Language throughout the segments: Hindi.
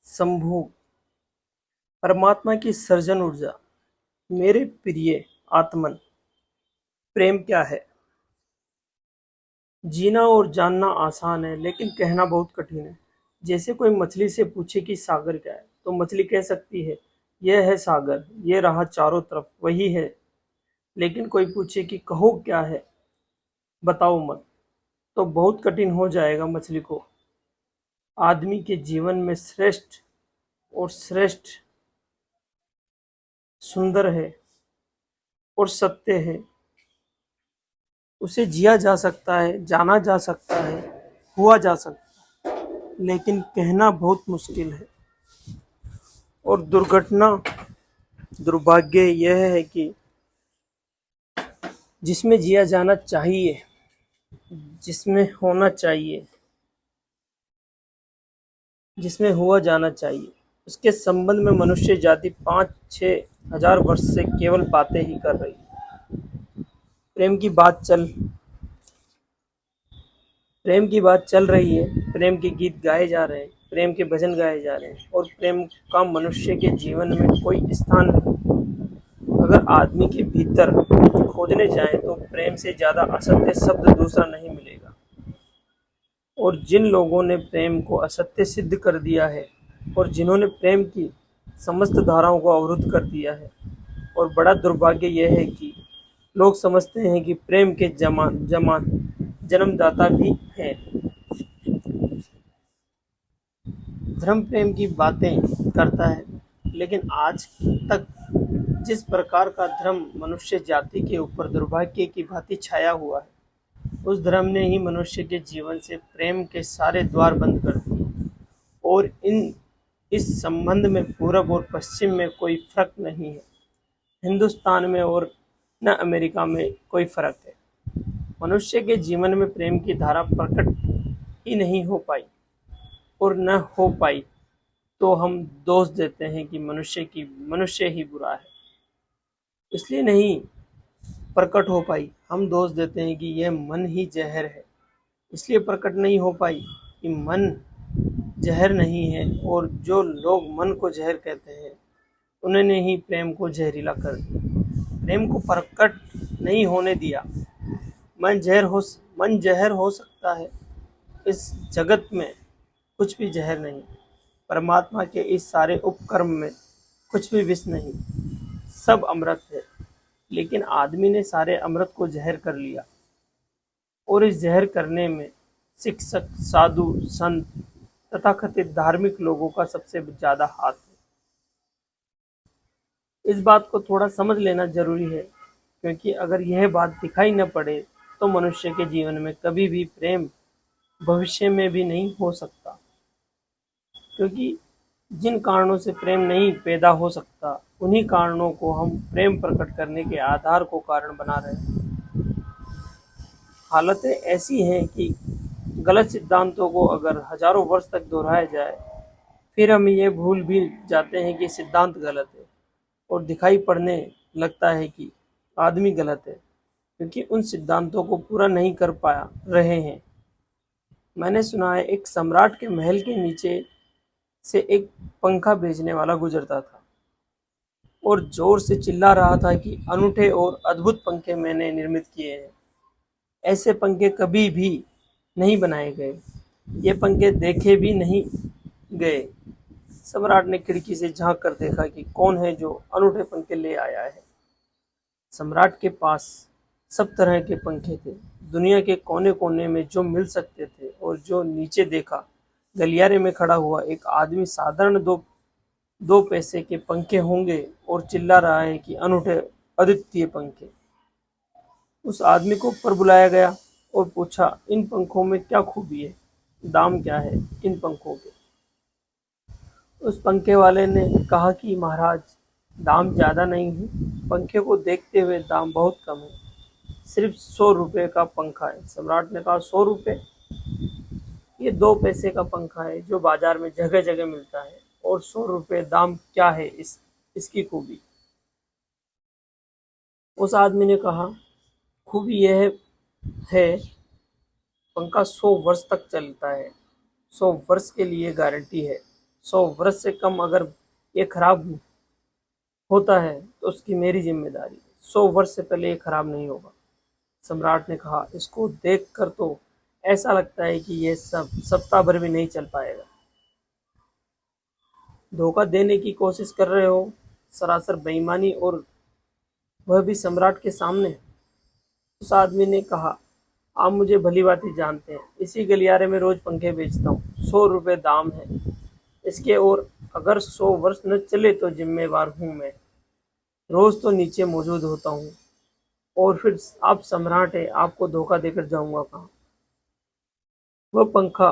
संभोग परमात्मा की सर्जन ऊर्जा। मेरे प्रिय आत्मन, प्रेम क्या है? जीना और जानना आसान है, लेकिन कहना बहुत कठिन है। जैसे कोई मछली से पूछे कि सागर क्या है, तो मछली कह सकती है, यह है सागर, ये रहा चारों तरफ वही है। लेकिन कोई पूछे कि कहो क्या है, बताओ मत, तो बहुत कठिन हो जाएगा मछली को। आदमी के जीवन में श्रेष्ठ और श्रेष्ठ सुंदर है और सत्य है। उसे जिया जा सकता है, जाना जा सकता है, हुआ जा सकता है, लेकिन कहना बहुत मुश्किल है। और दुर्भाग्य यह है कि जिसमें जिया जाना चाहिए, जिसमें होना चाहिए, जिसमें हुआ जाना चाहिए, उसके संबंध में मनुष्य जाति 5-6 हजार वर्ष से केवल बातें ही कर रही है। प्रेम की बात चल प्रेम की बात चल रही है, प्रेम के गीत गाए जा रहे हैं, प्रेम के भजन गाए जा रहे हैं, और प्रेम का मनुष्य के जीवन में कोई स्थान नहीं। अगर आदमी के भीतर खोजने जाए तो प्रेम से ज्यादा असत्य शब्द दूसरा नहीं मिलेगा। और जिन लोगों ने प्रेम को असत्य सिद्ध कर दिया है, और जिन्होंने प्रेम की समस्त धाराओं को अवरुद्ध कर दिया है, और बड़ा दुर्भाग्य यह है कि लोग समझते हैं कि प्रेम के जन्मदाता भी है। धर्म प्रेम की बातें करता है, लेकिन आज तक जिस प्रकार का धर्म मनुष्य जाति के ऊपर दुर्भाग्य की भांति छाया हुआ है, उस धर्म ने ही मनुष्य के जीवन से प्रेम के सारे द्वार बंद कर दिए। और इस संबंध में पूरब और पश्चिम में कोई फर्क नहीं है, हिंदुस्तान में और न अमेरिका में कोई फर्क है। मनुष्य के जीवन में प्रेम की धारा प्रकट ही नहीं हो पाई, और न हो पाई तो हम दोष देते हैं कि मनुष्य ही बुरा है, इसलिए नहीं प्रकट हो पाई। हम दोष देते हैं कि यह मन ही जहर है, इसलिए प्रकट नहीं हो पाई कि मन जहर नहीं है। और जो लोग मन को जहर कहते हैं, उन्होंने ही प्रेम को जहरीला कर दिया, प्रेम को प्रकट नहीं होने दिया। मन जहर हो सकता है, इस जगत में कुछ भी जहर नहीं। परमात्मा के इस सारे उपक्रम में कुछ भी विष नहीं, सब अमृत है। लेकिन आदमी ने सारे अमृत को जहर कर लिया, और इस जहर करने में शिक्षक, साधु, संत, तथाकथित धार्मिक लोगों का सबसे ज्यादा हाथ है। इस बात को थोड़ा समझ लेना जरूरी है, क्योंकि अगर यह बात दिखाई न पड़े तो मनुष्य के जीवन में कभी भी प्रेम भविष्य में भी नहीं हो सकता। क्योंकि जिन कारणों से प्रेम नहीं पैदा हो सकता, उन्हीं कारणों को हम प्रेम प्रकट करने के आधार को कारण बना रहे हैं। हालतें ऐसी हैं कि गलत सिद्धांतों को अगर हजारों वर्ष तक दोहराया जाए, फिर हम ये भूल भी जाते हैं कि सिद्धांत गलत है, और दिखाई पड़ने लगता है कि आदमी गलत है, क्योंकि उन सिद्धांतों को पूरा नहीं कर पा रहे हैं। मैंने सुना है, एक सम्राट के महल के नीचे से एक पंखा बेचने वाला गुजरता था और जोर से चिल्ला रहा था कि अनूठे और अद्भुत पंखे मैंने निर्मित किए हैं, ऐसे पंखे कभी भी नहीं बनाए गए, ये पंखे देखे भी नहीं गए। सम्राट ने खिड़की से झांक कर देखा कि कौन है जो अनूठे पंखे ले आया है। सम्राट के पास सब तरह के पंखे थे, दुनिया के कोने कोने में जो मिल सकते थे। और जो नीचे देखा, गलियारे में खड़ा हुआ एक आदमी साधारण दो पैसे के पंखे होंगे, और चिल्ला रहा है कि अनूठे अद्वितीय पंखे। उस आदमी को ऊपर बुलाया गया और पूछा, इन पंखों में क्या खूबी है, दाम क्या है इन पंखों के? उस पंखे वाले ने कहा कि महाराज, दाम ज़्यादा नहीं है, पंखे को देखते हुए दाम बहुत कम है, सिर्फ 100 रुपये का पंखा है। सम्राट ने कहा, 100 रुपये? ये 2 पैसे का पंखा है जो बाजार में जगह जगह मिलता है, और 100 रुपये दाम क्या है इसकी खूबी? उस आदमी ने कहा, खूबी यह है, पंखा 100 वर्ष तक चलता है, 100 वर्ष के लिए गारंटी है, 100 वर्ष से कम अगर ये खराब होता है तो उसकी मेरी जिम्मेदारी है। 100 वर्ष से पहले ये खराब नहीं होगा। सम्राट ने कहा, इसको देखकर तो ऐसा लगता है कि यह सब सप्ताह भर भी नहीं चल पाएगा। धोखा देने की कोशिश कर रहे हो, सरासर बेईमानी, और वह भी सम्राट के सामने। उस आदमी ने कहा, आप मुझे भली भांति जानते हैं, इसी गलियारे में रोज पंखे बेचता हूँ, 100 रुपये दाम है इसके, और अगर 100 वर्ष न चले तो जिम्मेवार हूँ मैं। रोज तो नीचे मौजूद होता हूँ, और फिर आप सम्राट है, आपको धोखा देकर जाऊंगा कहाँ। वह पंखा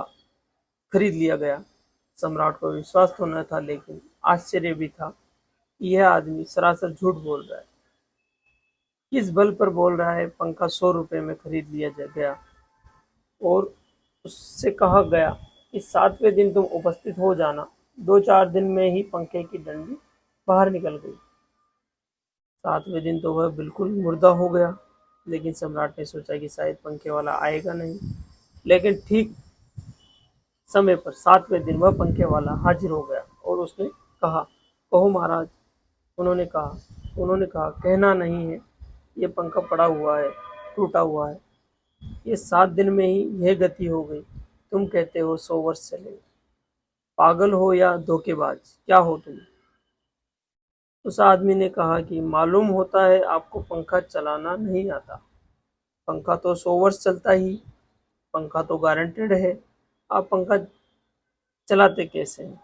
खरीद लिया गया। सम्राट को विश्वास तो न था, लेकिन आश्चर्य भी था कि यह आदमी सरासर झूठ बोल रहा है। किस बल पर बोल रहा है? पंखा 100 रुपये में खरीद लिया गया, और उससे कहा गया कि 7वें दिन तुम उपस्थित हो जाना। 2-4 दिन में ही पंखे की डंडी बाहर निकल गई। 7वें दिन तो वह बिल्कुल मुर्दा हो गया, लेकिन सम्राट ने सोचा कि शायद पंखे वाला आएगा नहीं। लेकिन ठीक समय पर 7वें दिन वह पंखे वाला हाजिर हो गया, और उसने कहा, कहो महाराज। उन्होंने कहा, कहना नहीं है, ये पंखा पड़ा हुआ है, टूटा हुआ है। ये 7 दिन में ही यह गति हो गई। तुम कहते हो 100 वर्ष चलेगा। पागल हो या धोखेबाज, क्या हो तुम? उस आदमी ने कहा कि मालूम होता है आपको पंखा चलाना नहीं आता। पंखा तो 100 वर्ष चलता ही, पंखा तो गारंटेड है। आप पंखा चलाते कैसे हैं?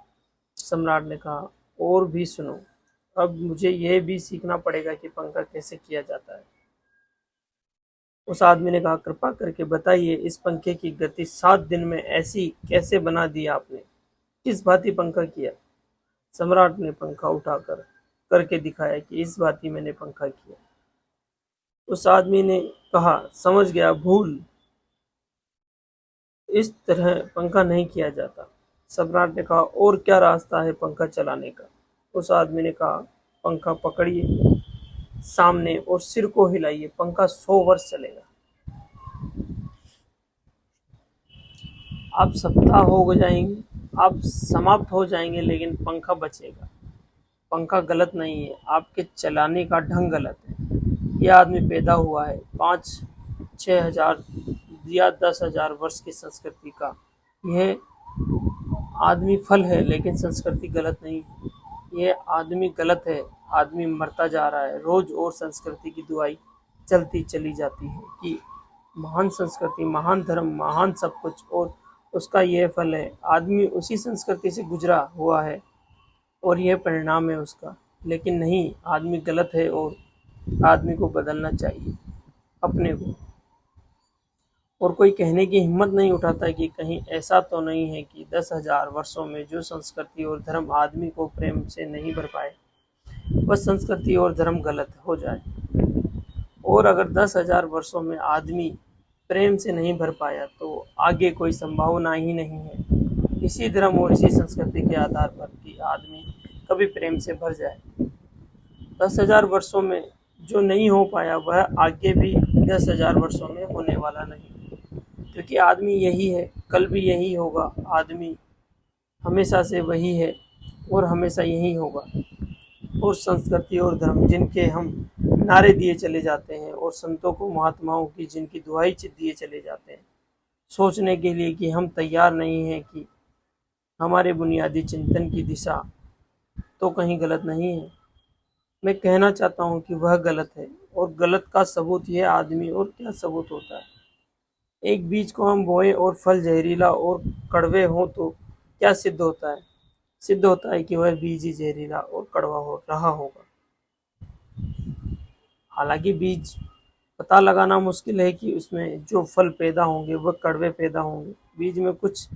सम्राट ने कहा, और भी सुनो, अब मुझे यह भी सीखना पड़ेगा कि पंखा कैसे किया जाता है। उस आदमी ने कहा, कृपा करके बताइए, इस पंखे की गति 7 दिन में ऐसी कैसे बना दी आपने? किस भांति पंखा किया? सम्राट ने पंखा उठाकर करके दिखाया कि इस भांति मैंने पंखा किया। उस आदमी ने कहा, समझ गया, भूल, इस तरह पंखा नहीं किया जाता। सम्राट ने कहा, और क्या रास्ता है पंखा चलाने का? उस आदमी ने कहा, पंखा पकड़िए सामने और सिर को हिलाइए, पंखा 100 वर्ष चलेगा। आप सप्ताह हो जाएंगे, आप समाप्त हो जाएंगे, लेकिन पंखा बचेगा। पंखा गलत नहीं है, आपके चलाने का ढंग गलत है। यह आदमी पैदा हुआ है 5-6 हजार या 10,000 वर्ष की संस्कृति का। यह आदमी फल है, लेकिन संस्कृति गलत नहीं है। यह आदमी गलत है, आदमी मरता जा रहा है रोज, और संस्कृति की दुआई चलती चली जाती है कि महान संस्कृति, महान धर्म, महान सब कुछ, और उसका यह फल है। आदमी उसी संस्कृति से गुजरा हुआ है, और यह परिणाम है उसका। लेकिन नहीं, आदमी गलत है, और आदमी को बदलना चाहिए अपने को। और कोई कहने की हिम्मत नहीं उठाता कि कहीं ऐसा तो नहीं है कि 10,000 वर्षों में जो संस्कृति और धर्म आदमी को प्रेम से नहीं भर पाए, वह संस्कृति और धर्म गलत हो जाए। और अगर 10,000 वर्षों में आदमी प्रेम से नहीं भर पाया, तो आगे कोई संभावना ही नहीं है इसी धर्म और इसी संस्कृति के आधार पर कि आदमी कभी प्रेम से भर जाए। 10,000 वर्षों में जो नहीं हो पाया, वह आगे भी 10,000 वर्षों में होने वाला नहीं, क्योंकि आदमी यही है, कल भी यही होगा। आदमी हमेशा से वही है, और हमेशा यही होगा। और संस्कृति और धर्म जिनके हम नारे दिए चले जाते हैं, और संतों को, महात्माओं की जिनकी दुहाई दिए चले जाते हैं, सोचने के लिए कि हम तैयार नहीं हैं कि हमारे बुनियादी चिंतन की दिशा तो कहीं गलत नहीं है। मैं कहना चाहता हूँ कि वह गलत है, और गलत का सबूत यह आदमी, और क्या सबूत होता है? एक बीज को हम बोए और फल जहरीला और कड़वे हों तो क्या सिद्ध होता है? सिद्ध होता है कि वह बीज ही जहरीला और कड़वा हो रहा होगा। हालांकि बीज पता लगाना मुश्किल है कि उसमें जो फल पैदा होंगे वह कड़वे पैदा होंगे। बीज में कुछ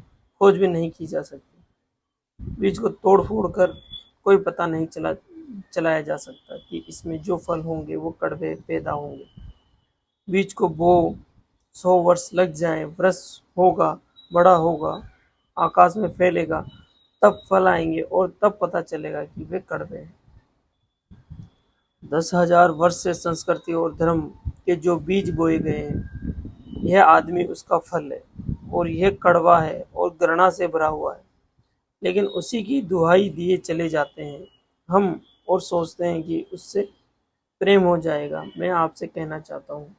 खोज भी नहीं की जा सकती। बीज को तोड़ फोड़ कर कोई पता नहीं चलाया जा सकता कि इसमें जो फल होंगे वो कड़वे पैदा होंगे। बीज को बो 100 वर्ष लग जाए, वृक्ष होगा, बड़ा होगा, आकाश में फैलेगा, तब फल आएंगे, और तब पता चलेगा कि वे कड़वे हैं। 10,000 वर्ष से संस्कृति और धर्म के जो बीज बोए गए हैं, यह आदमी उसका फल है, और यह कड़वा है और घृणा से भरा हुआ है। लेकिन उसी की दुहाई दिए चले जाते हैं हम और सोचते हैं कि उससे प्रेम हो जाएगा। मैं आपसे कहना चाहता हूँ,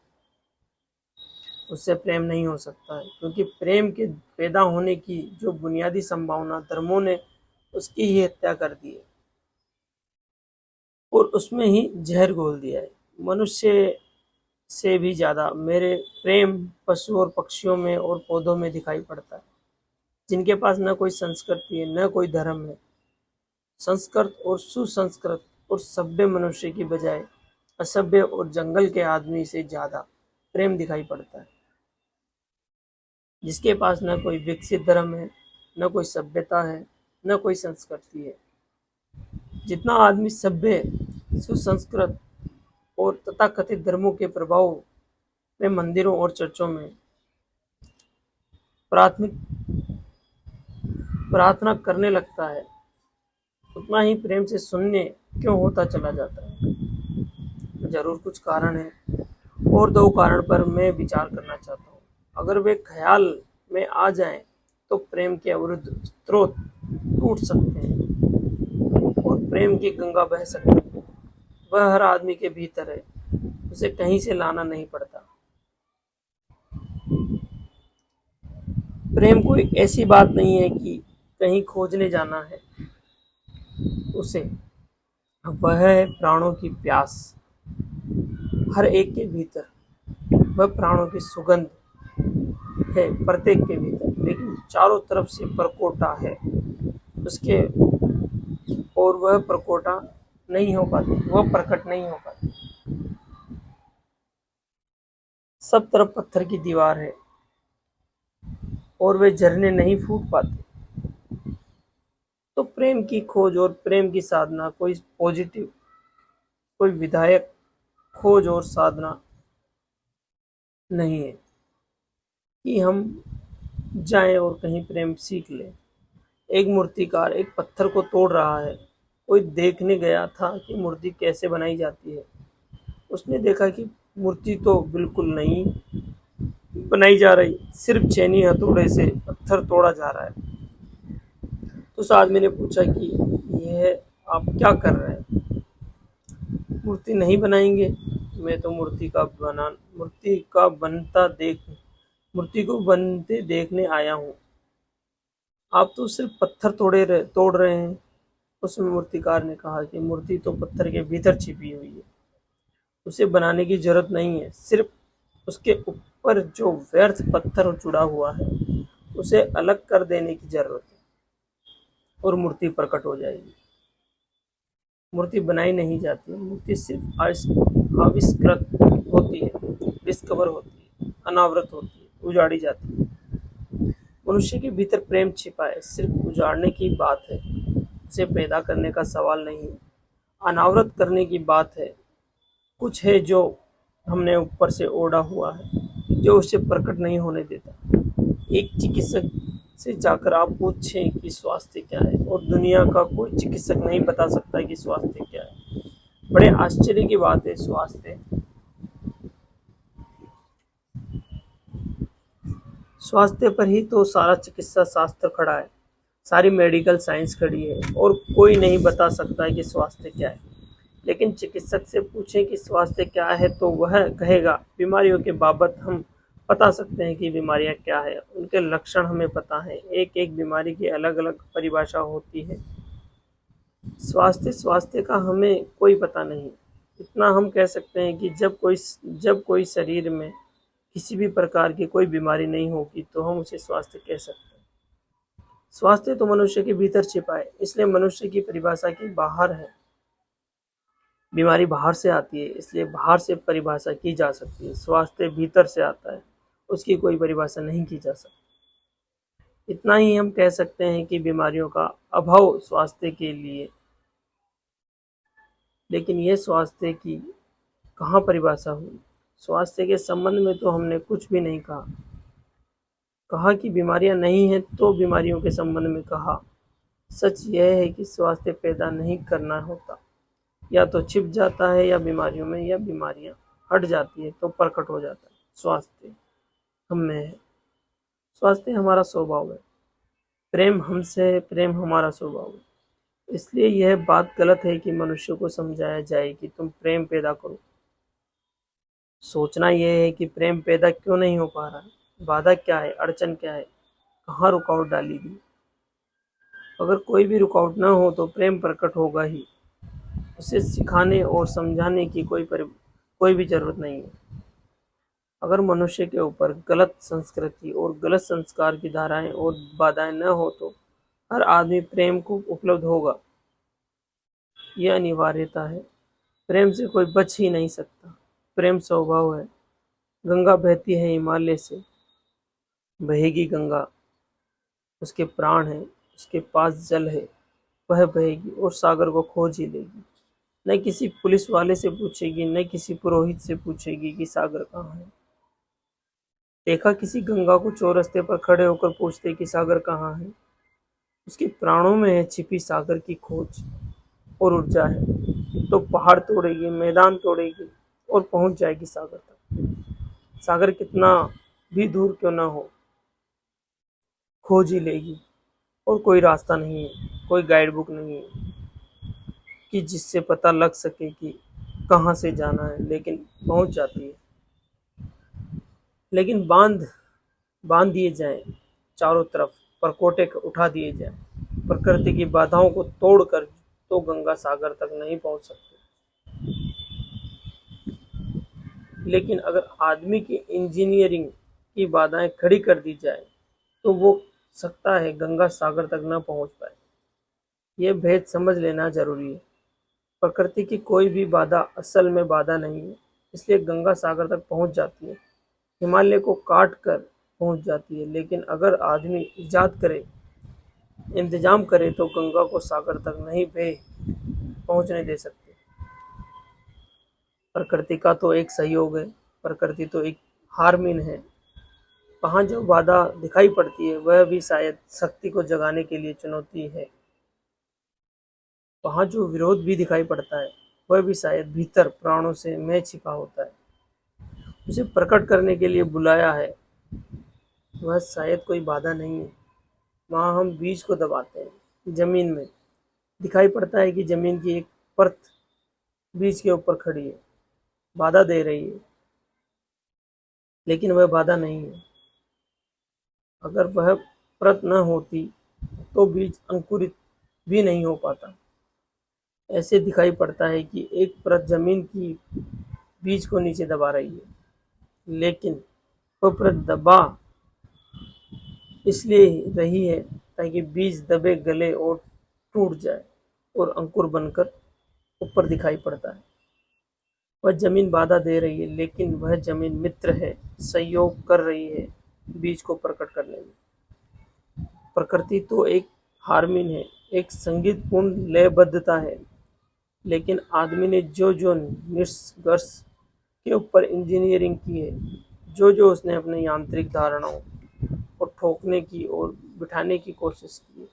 उससे प्रेम नहीं हो सकता है, क्योंकि प्रेम के पैदा होने की जो बुनियादी संभावना धर्मों ने उसकी ही हत्या कर दी है और उसमें ही जहर घोल दिया है। मनुष्य से भी ज्यादा मेरे प्रेम पशु और पक्षियों में और पौधों में दिखाई पड़ता है, जिनके पास न कोई संस्कृति है न कोई धर्म है। संस्कृत और सुसंस्कृत और सभ्य मनुष्य की बजाय असभ्य और जंगल के आदमी से ज्यादा प्रेम दिखाई पड़ता है, जिसके पास न कोई विकसित धर्म है, न कोई सभ्यता है, न कोई संस्कृति है। जितना आदमी सभ्य, सुसंस्कृत और तथाकथित धर्मों के प्रभाव में मंदिरों और चर्चों में प्राथमिक प्रार्थना करने लगता है, उतना ही प्रेम से शून्य क्यों होता चला जाता है? जरूर कुछ कारण है, और दो कारण पर मैं विचार करना चाहता हूँ। अगर वे ख्याल में आ जाएं, तो प्रेम के अवरुद्ध स्रोत टूट सकते हैं और प्रेम की गंगा बह सकती है। वह हर आदमी के भीतर है, उसे कहीं से लाना नहीं पड़ता। प्रेम कोई ऐसी बात नहीं है कि कहीं खोजने जाना है उसे। वह है प्राणों की प्यास, हर एक के भीतर। वह प्राणों की सुगंध है प्रत्येक के भीतर, लेकिन चारों तरफ से परकोटा है उसके, और वह परकोटा नहीं हो पाती, वह प्रकट नहीं हो पाती। सब तरफ पत्थर की दीवार है और वे झरने नहीं फूट पाते। तो प्रेम की खोज और प्रेम की साधना कोई पॉजिटिव, कोई विधायक खोज और साधना नहीं है कि हम जाएं और कहीं प्रेम सीख लें। एक मूर्तिकार एक पत्थर को तोड़ रहा है। कोई देखने गया था कि मूर्ति कैसे बनाई जाती है। उसने देखा कि मूर्ति तो बिल्कुल नहीं बनाई जा रही, सिर्फ छेनी हथौड़े से पत्थर तोड़ा जा रहा है। तो उस आदमी ने पूछा कि यह आप क्या कर रहे हैं? मूर्ति नहीं बनाएंगे? मैं तो मूर्ति को बनते देखने आया हूँ। आप तो सिर्फ पत्थर तोड़ रहे हैं। उसमें मूर्तिकार ने कहा कि मूर्ति तो पत्थर के भीतर छिपी हुई है, उसे बनाने की जरूरत नहीं है। सिर्फ उसके ऊपर जो व्यर्थ पत्थर जुड़ा हुआ है उसे अलग कर देने की जरूरत है और मूर्ति प्रकट हो जाएगी। मूर्ति बनाई नहीं जाती, मूर्ति सिर्फ आविष्कृत होती है, डिस्कवर होती है, अनावृत होती है, उजाड़ी जाती है। मनुष्य के भीतर प्रेम छिपा है, सिर्फ उजाड़ने की बात है, उसे पैदा करने का सवाल नहीं है। अनावृत करने की बात है। कुछ है जो हमने ऊपर से ओढ़ा हुआ है, जो उसे प्रकट नहीं होने देता। एक चिकित्सक से जाकर आप पूछें कि स्वास्थ्य क्या है, और दुनिया का कोई चिकित्सक नहीं बता सकता कि स्वास्थ्य क्या है। बड़े आश्चर्य की बात है, स्वास्थ्य पर ही तो सारा चिकित्सा शास्त्र खड़ा है, सारी मेडिकल साइंस खड़ी है, और कोई नहीं बता सकता है कि स्वास्थ्य क्या है। लेकिन चिकित्सक से पूछें कि स्वास्थ्य क्या है तो वह कहेगा बीमारियों के बाबत हम बता सकते हैं कि बीमारियां क्या है, उनके लक्षण हमें पता है। एक एक बीमारी की अलग अलग परिभाषा होती है। स्वास्थ्य का हमें कोई पता नहीं। इतना हम कह सकते हैं कि जब कोई शरीर में किसी भी प्रकार की कोई बीमारी नहीं होगी तो हम उसे स्वास्थ्य कह सकते हैं। स्वास्थ्य तो मनुष्य के भीतर छिपा है, इसलिए मनुष्य की परिभाषा के बाहर है। बीमारी बाहर से आती है, इसलिए बाहर से परिभाषा की जा सकती है। स्वास्थ्य भीतर से आता है, उसकी कोई परिभाषा नहीं की जा सकती। इतना ही हम कह सकते हैं कि बीमारियों का अभाव स्वास्थ्य के लिए, लेकिन यह स्वास्थ्य की कहाँ परिभाषा हुई? स्वास्थ्य के संबंध में तो हमने कुछ भी नहीं कहा कि बीमारियां नहीं हैं तो बीमारियों के संबंध में कहा। सच यह है कि स्वास्थ्य पैदा नहीं करना होता, या तो छिप जाता है या बीमारियों में, या बीमारियां हट जाती है तो प्रकट हो जाता है। स्वास्थ्य हम में है, स्वास्थ्य हमारा स्वभाव है। प्रेम हमसे, प्रेम हमारा स्वभाव है। इसलिए यह बात गलत है कि मनुष्य को समझाया जाए कि तुम प्रेम पैदा करो। सोचना यह है कि प्रेम पैदा क्यों नहीं हो पा रहा है, बाधा क्या है, अड़चन क्या है, कहाँ रुकावट डाली गई। अगर कोई भी रुकावट न हो तो प्रेम प्रकट होगा ही। उसे सिखाने और समझाने की कोई भी जरूरत नहीं है। अगर मनुष्य के ऊपर गलत संस्कृति और गलत संस्कार की धाराएं और बाधाएं न हो तो हर आदमी प्रेम को उपलब्ध होगा। यह अनिवार्यता है। प्रेम से कोई बच ही नहीं सकता। प्रेम स्वभाव है। गंगा बहती है हिमालय से, बहेगी गंगा, उसके प्राण है, उसके पास जल है, वह बहेगी और सागर को खोज ही लेगी। न किसी पुलिस वाले से पूछेगी, न किसी पुरोहित से पूछेगी कि सागर कहाँ है। देखा किसी गंगा को चौरस्ते पर खड़े होकर पूछते कि सागर कहाँ है? उसके प्राणों में है छिपी सागर की खोज और ऊर्जा है। तो पहाड़ तोड़ेगी, मैदान तोड़ेगी और पहुंच जाएगी सागर तक। सागर कितना भी दूर क्यों ना हो, खोज ही लेगी। और कोई रास्ता नहीं है, कोई गाइड बुक नहीं है कि जिससे पता लग सके कि कहाँ से जाना है, लेकिन पहुंच जाती है। लेकिन बांध बांध दिए जाएं चारों तरफ, परकोटे उठा दिए जाएं प्रकृति की बाधाओं को तोड़कर, तो गंगा सागर तक नहीं पहुंच सकती। लेकिन अगर आदमी की इंजीनियरिंग की बाधाएं खड़ी कर दी जाए तो वो सकता है गंगा सागर तक न पहुंच पाए। यह भेद समझ लेना जरूरी है। प्रकृति की कोई भी बाधा असल में बाधा नहीं है, इसलिए गंगा सागर तक पहुंच जाती है, हिमालय को काट कर पहुंच जाती है। लेकिन अगर आदमी इजाद करे, इंतजाम करे तो गंगा को सागर तक नहीं पहुंचने दे सकते। प्रकृति का तो एक सहयोग है, प्रकृति तो एक हारमीन है। वहाँ जो बाधा दिखाई पड़ती है वह भी शायद शक्ति को जगाने के लिए चुनौती है। वहाँ जो विरोध भी दिखाई पड़ता है वह भी शायद भीतर प्राणों से मैं छिपा होता है, उसे प्रकट करने के लिए बुलाया है। वह शायद कोई बाधा नहीं है। वहाँ हम बीज को दबाते हैं, जमीन में दिखाई पड़ता है कि जमीन की एक परत बीज के ऊपर खड़ी है, बाधा दे रही है, लेकिन वह बाधा नहीं है। अगर वह परत न होती तो बीज अंकुरित भी नहीं हो पाता। ऐसे दिखाई पड़ता है कि एक परत जमीन की बीज को नीचे दबा रही है, लेकिन वह परत दबा इसलिए रही है ताकि बीज दबे, गले और टूट जाए और अंकुर बनकर ऊपर दिखाई पड़ता है। वह जमीन बाधा दे रही है, लेकिन वह जमीन मित्र है, सहयोग कर रही है बीज को प्रकट करने में। प्रकृति तो एक हारमीन है, एक संगीतपूर्ण लयबद्धता है। लेकिन आदमी ने जो जो निष्कर्ष के ऊपर इंजीनियरिंग की है, जो जो उसने अपने यांत्रिक धारणाओं को ठोकने की और बिठाने की कोशिश की है,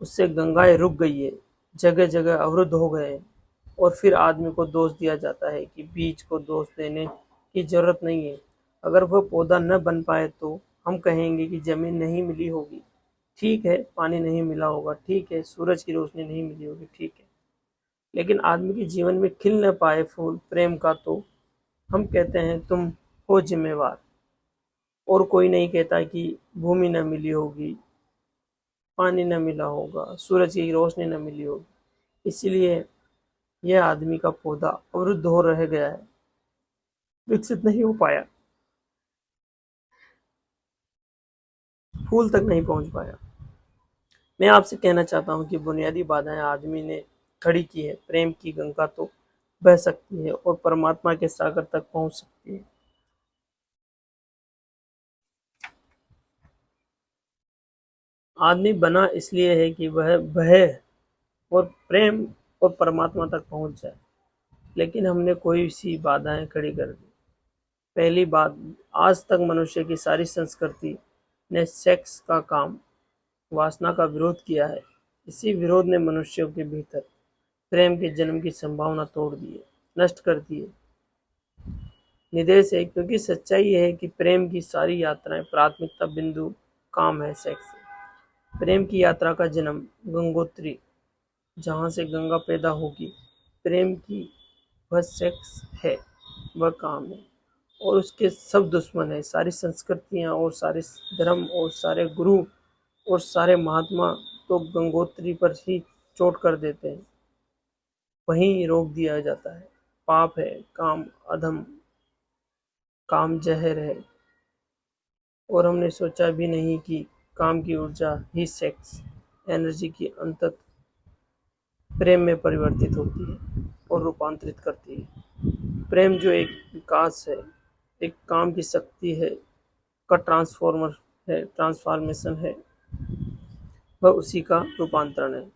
उससे गंगाएं रुक गई है, जगह जगह अवरुद्ध हो गए हैं। और फिर आदमी को दोष दिया जाता है कि बीज को दोष देने की जरूरत नहीं है। अगर वह पौधा न बन पाए तो हम कहेंगे कि जमीन नहीं मिली होगी, ठीक है, पानी नहीं मिला होगा, ठीक है, सूरज की रोशनी नहीं मिली होगी, ठीक है। लेकिन आदमी के जीवन में खिल न पाए फूल प्रेम का तो हम कहते हैं तुम हो जिम्मेवार। और कोई नहीं कहता कि भूमि न मिली होगी, पानी न मिला होगा, सूरज की रोशनी न मिली होगी, इसलिए यह आदमी का पौधा अवरुद्ध हो रह गया है, विकसित नहीं हो पाया, फूल तक नहीं पहुंच पाया। मैं आपसे कहना चाहता हूं कि बुनियादी बाधाएं आदमी ने खड़ी की है। प्रेम की गंगा तो बह सकती है और परमात्मा के सागर तक पहुंच सकती है। आदमी बना इसलिए है कि वह बहे और प्रेम और परमात्मा तक पहुंच जाए, लेकिन हमने कोई सी बाधाएं खड़ी कर दी। पहली बात, आज तक मनुष्य की सारी संस्कृति ने सेक्स का काम, वासना का विरोध किया है। इसी विरोध ने मनुष्यों के भीतर प्रेम के जन्म की संभावना तोड़ दी है, नष्ट कर दी है। निदेश है, क्योंकि सच्चाई यह है कि प्रेम की सारी यात्राएं प्राथमिकता बिंदु काम है सेक्स। प्रेम की यात्रा का जन्म गंगोत्री, जहाँ से गंगा पैदा होगी। प्रेम की वह सेक्स है, वह काम है, और उसके सब दुश्मन है। सारी संस्कृतियाँ और सारे धर्म और सारे गुरु और सारे महात्मा तो गंगोत्री पर ही चोट कर देते हैं, वहीं रोक दिया जाता है। पाप है, काम अधम, काम जहर है, और हमने सोचा भी नहीं कि काम की ऊर्जा ही सेक्स एनर्जी की अंतत प्रेम में परिवर्तित होती है और रूपांतरित करती है। प्रेम जो एक विकास है, एक काम की शक्ति है, का ट्रांसफॉर्मेशन है, वह उसी का रूपांतरण है।